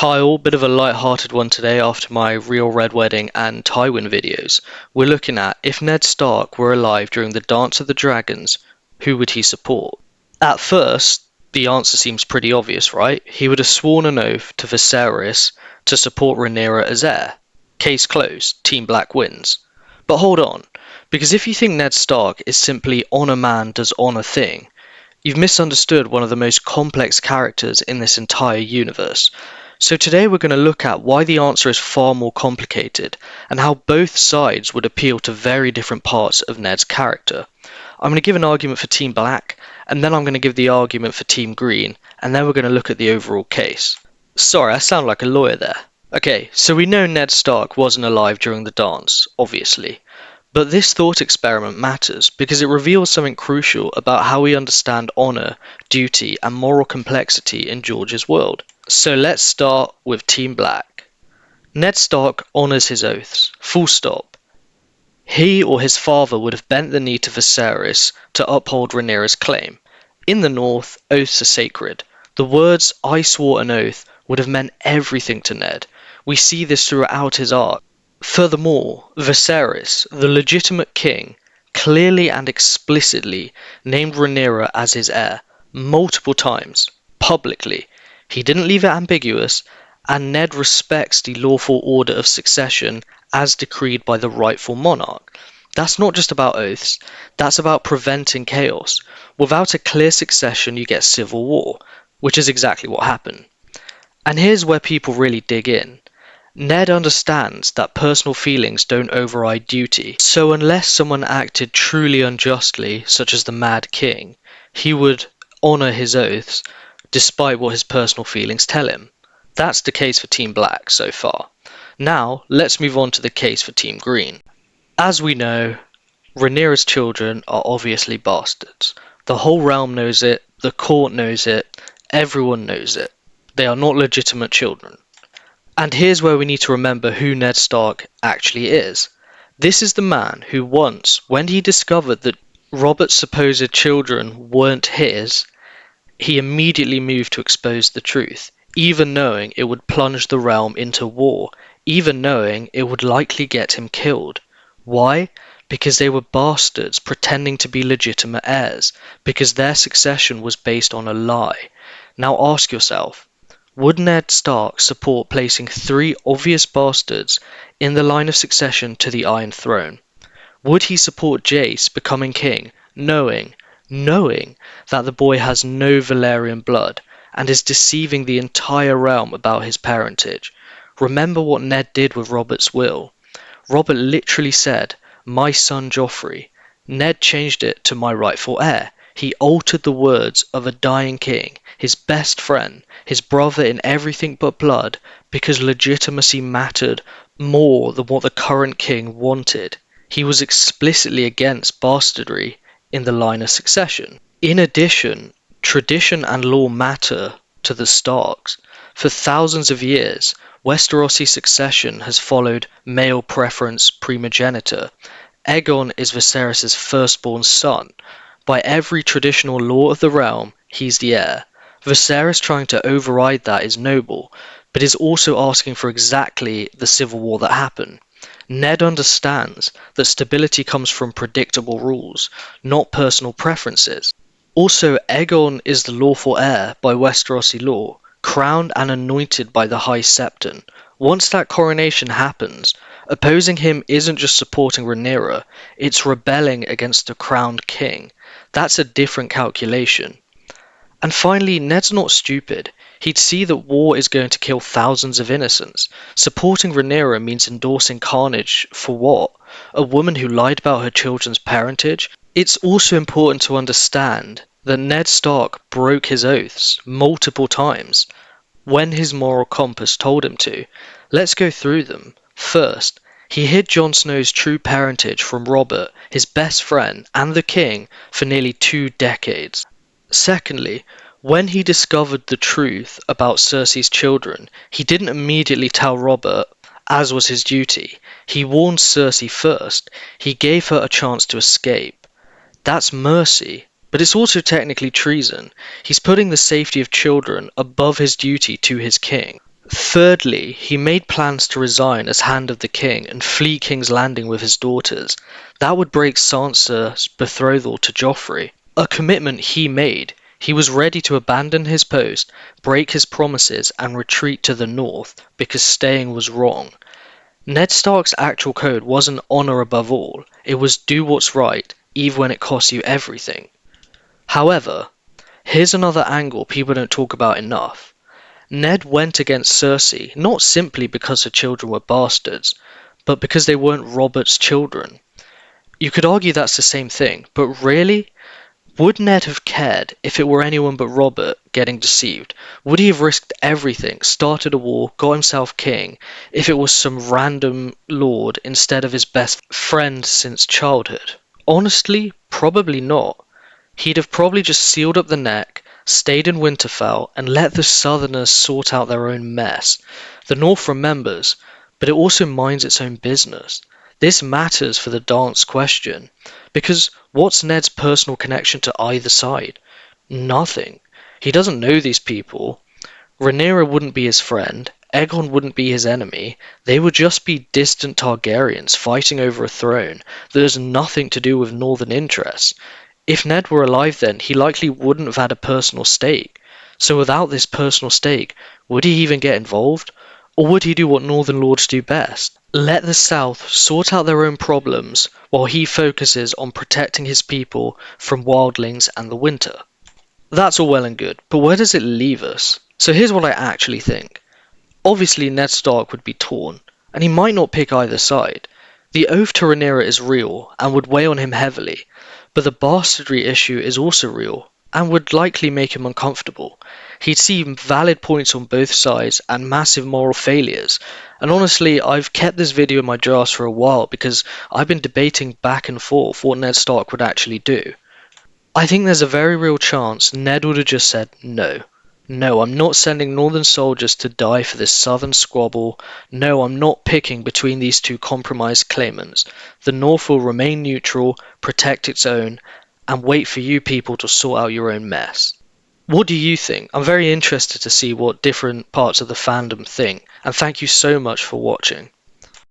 Hi all, bit of a light-hearted one today after my Real Red Wedding and Tywin videos. We're looking at if Ned Stark were alive during the Dance of the Dragons, who would he support? At first, the answer seems pretty obvious, right? He would have sworn an oath to Viserys to support Rhaenyra as heir. Case closed, Team Black wins. But hold on, because if you think Ned Stark is simply on a man does on a thing, you've misunderstood one of the most complex characters in this entire universe. So today we're going to look at why the answer is far more complicated and how both sides would appeal to very different parts of Ned's character. I'm going to give an argument for Team Black, and then I'm going to give the argument for Team Green, and then we're going to look at the overall case. Sorry, I sound like a lawyer there. Okay, so we know Ned Stark wasn't alive during the dance, obviously. But this thought experiment matters because it reveals something crucial about how we understand honour, duty, and moral complexity in George's world. So let's start with Team Black. Ned Stark honours his oaths, full stop. He or his father would have bent the knee to Viserys to uphold Rhaenyra's claim. In the North, oaths are sacred. The words "I swore an oath" would have meant everything to Ned. We see this throughout his arc. Furthermore, Viserys, the legitimate king, clearly and explicitly named Rhaenyra as his heir, multiple times, publicly. He didn't leave it ambiguous, and Ned respects the lawful order of succession as decreed by the rightful monarch. That's not just about oaths, that's about preventing chaos. Without a clear succession, you get civil war, which is exactly what happened. And here's where people really dig in. Ned understands that personal feelings don't override duty, so unless someone acted truly unjustly, such as the Mad King, he would honour his oaths despite what his personal feelings tell him. That's the case for Team Black so far. Now, let's move on to the case for Team Green. As we know, Rhaenyra's children are obviously bastards. The whole realm knows it, the court knows it, everyone knows it. They are not legitimate children. And here's where we need to remember who Ned Stark actually is. This is the man who once, when he discovered that Robert's supposed children weren't his, he immediately moved to expose the truth, even knowing it would plunge the realm into war, even knowing it would likely get him killed. Why? Because they were bastards pretending to be legitimate heirs, because their succession was based on a lie. Now ask yourself, would Ned Stark support placing 3 obvious bastards in the line of succession to the Iron Throne? Would he support Jace becoming king, knowing that the boy has no Valyrian blood and is deceiving the entire realm about his parentage? Remember what Ned did with Robert's will. Robert literally said, "My son Joffrey." Ned changed it to "my rightful heir." He altered the words of a dying king, his best friend, his brother in everything but blood, because legitimacy mattered more than what the current king wanted. He was explicitly against bastardry in the line of succession. In addition, tradition and law matter to the Starks. For thousands of years, Westerosi succession has followed male preference primogeniture. Aegon is Viserys' firstborn son. By every traditional law of the realm, he's the heir. Viserys trying to override that is noble, but is also asking for exactly the civil war that happened. Ned understands that stability comes from predictable rules, not personal preferences. Also, Aegon is the lawful heir by Westerosi law, crowned and anointed by the High Septon. Once that coronation happens, opposing him isn't just supporting Rhaenyra, it's rebelling against the crowned king. That's a different calculation. And finally, Ned's not stupid. He'd see that war is going to kill thousands of innocents. Supporting Rhaenyra means endorsing carnage for what? A woman who lied about her children's parentage? It's also important to understand that Ned Stark broke his oaths multiple times when his moral compass told him to. Let's go through them. First, he hid Jon Snow's true parentage from Robert, his best friend, and the king for nearly 2 decades. Secondly, when he discovered the truth about Cersei's children, he didn't immediately tell Robert, as was his duty. He warned Cersei first. He gave her a chance to escape. That's mercy, but it's also technically treason. He's putting the safety of children above his duty to his king. Thirdly, he made plans to resign as Hand of the King and flee King's Landing with his daughters. That would break Sansa's betrothal to Joffrey, a commitment he made. He was ready to abandon his post, break his promises, and retreat to the north because staying was wrong. Ned Stark's actual code wasn't honor above all, it was do what's right, even when it costs you everything. However, here's another angle people don't talk about enough. Ned went against Cersei not simply because her children were bastards, but because they weren't Robert's children. You could argue that's the same thing, but really? Would Ned have cared if it were anyone but Robert getting deceived? Would he have risked everything, started a war, got himself king, if it was some random lord instead of his best friend since childhood? Honestly, probably not. He'd have probably just sealed up the neck, stayed in Winterfell, and let the Southerners sort out their own mess. The North remembers, but it also minds its own business. This matters for the dance question, because what's Ned's personal connection to either side? Nothing. He doesn't know these people. Rhaenyra wouldn't be his friend. Aegon wouldn't be his enemy. They would just be distant Targaryens fighting over a throne that has nothing to do with northern interests. If Ned were alive then, he likely wouldn't have had a personal stake. So without this personal stake, would he even get involved? Or would he do what Northern Lords do best? Let the South sort out their own problems while he focuses on protecting his people from wildlings and the winter. That's all well and good, but where does it leave us? So here's what I actually think. Obviously Ned Stark would be torn, and he might not pick either side. The oath to Rhaenyra is real and would weigh on him heavily, but the bastardry issue is also real and would likely make him uncomfortable. He'd see valid points on both sides and massive moral failures. And honestly, I've kept this video in my drafts for a while because I've been debating back and forth what Ned Stark would actually do. I think there's a very real chance Ned would have just said no. No, I'm not sending northern soldiers to die for this southern squabble. No, I'm not picking between these two compromised claimants. The North will remain neutral, protect its own, and wait for you people to sort out your own mess. What do you think? I'm very interested to see what different parts of the fandom think, and thank you so much for watching.